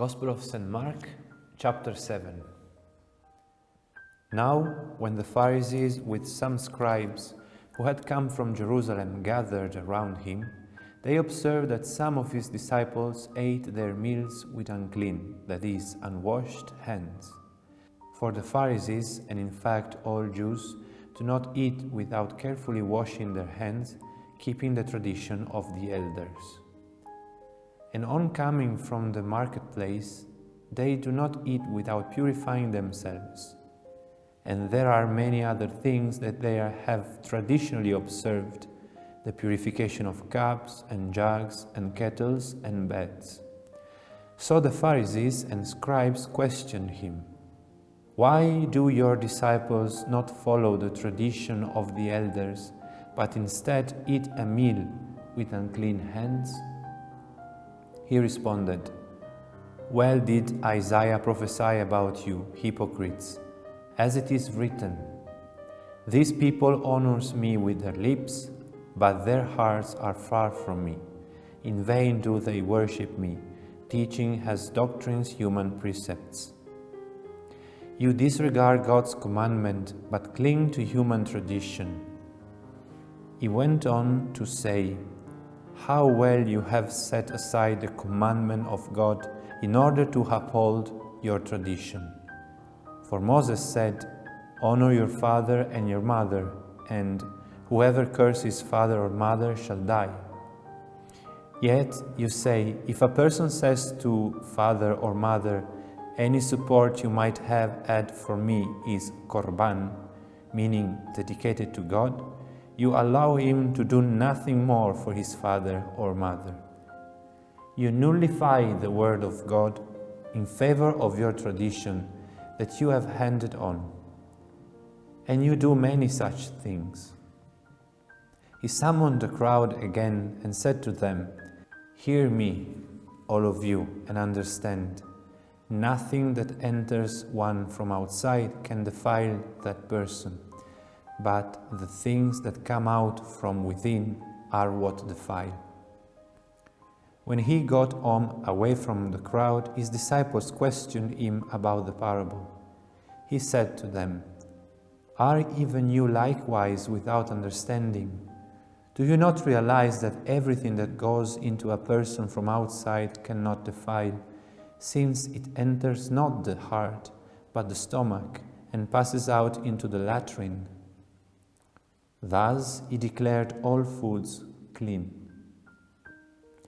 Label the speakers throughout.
Speaker 1: Gospel of St. Mark, chapter 7. Now, when the Pharisees with some scribes who had come from Jerusalem gathered around him, they observed that some of his disciples ate their meals with unclean, that is, unwashed hands. For the Pharisees, and in fact all Jews, do not eat without carefully washing their hands, keeping the tradition of the elders. And on coming from the marketplace, they do not eat without purifying themselves. And there are many other things that they have traditionally observed, the purification of cups and jugs and kettles and beds. So the Pharisees and scribes questioned him, "Why do your disciples not follow the tradition of the elders, but instead eat a meal with unclean hands?" He responded, "Well did Isaiah prophesy about you, hypocrites, as it is written, 'These people honors me with their lips, but their hearts are far from me. In vain do they worship me, teaching as doctrines human precepts.' You disregard God's commandment, but cling to human tradition." He went on to say, "How well you have set aside the commandment of God in order to uphold your tradition. For Moses said, 'Honor your father and your mother,' and 'Whoever curses father or mother shall die.' Yet you say, if a person says to father or mother, 'Any support you might have had for me is korban,' meaning dedicated to God, you allow him to do nothing more for his father or mother. You nullify the word of God in favor of your tradition that you have handed on. And you do many such things." He summoned the crowd again and said to them, "Hear me, all of you, and understand. Nothing that enters one from outside can defile that person, but the things that come out from within are what defile." When he got home away from the crowd, his disciples questioned him about the parable. He said to them, "Are even you likewise without understanding? Do you not realize that everything that goes into a person from outside cannot defile, since it enters not the heart, but the stomach, and passes out into the latrine? Thus he declared all foods clean.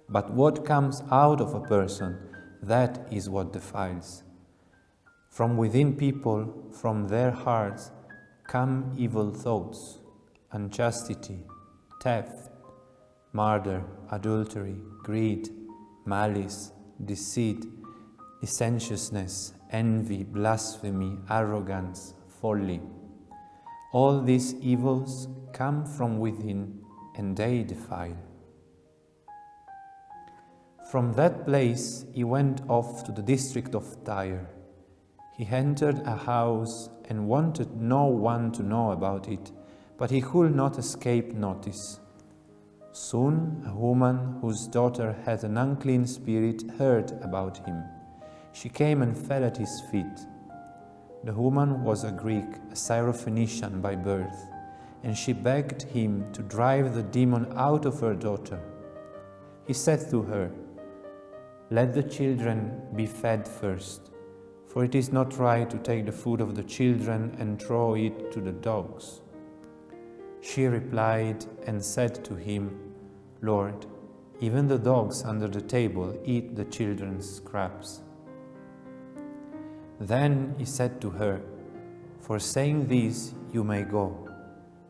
Speaker 1: But what comes out of a person, that is what defiles. From within people, from their hearts, come evil thoughts, unchastity, theft, murder, adultery, greed, malice, deceit, licentiousness, envy, blasphemy, arrogance, folly. All these evils come from within, and they defile." From that place he went off to the district of Tyre. He entered a house and wanted no one to know about it, but he could not escape notice. Soon a woman whose daughter had an unclean spirit heard about him. She came and fell at his feet. The woman was a Greek, a Syrophoenician by birth, and she begged him to drive the demon out of her daughter. He said to her, "Let the children be fed first, for it is not right to take the food of the children and throw it to the dogs." She replied and said to him, "Lord, even the dogs under the table eat the children's scraps." Then he said to her, "For saying this, you may go.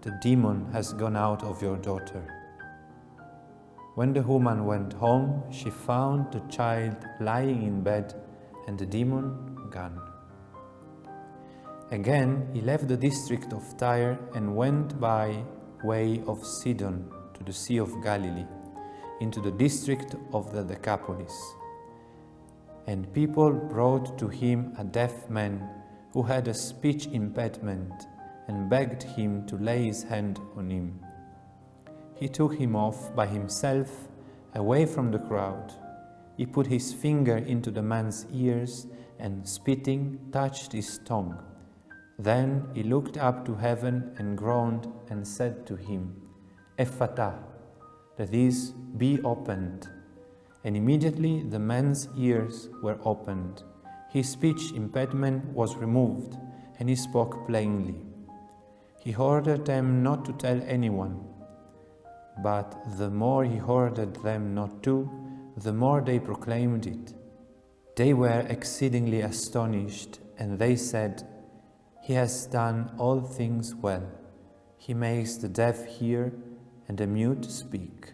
Speaker 1: The demon has gone out of your daughter." When the woman went home, she found the child lying in bed and the demon gone. Again, he left the district of Tyre and went by way of Sidon to the Sea of Galilee, into the district of the Decapolis. And people brought to him a deaf man who had a speech impediment, and begged him to lay his hand on him. He took him off by himself away from the crowd, He put his finger into the man's ears and, spitting, touched his tongue. Then he looked up to heaven and groaned and said to him, Ephphatha, that is, be opened. And immediately the man's ears were opened. His speech impediment was removed, and he spoke plainly. He ordered them not to tell anyone. But the more he ordered them not to, the more they proclaimed it. They were exceedingly astonished, and they said, He has done all things well. He makes the deaf hear and the mute speak.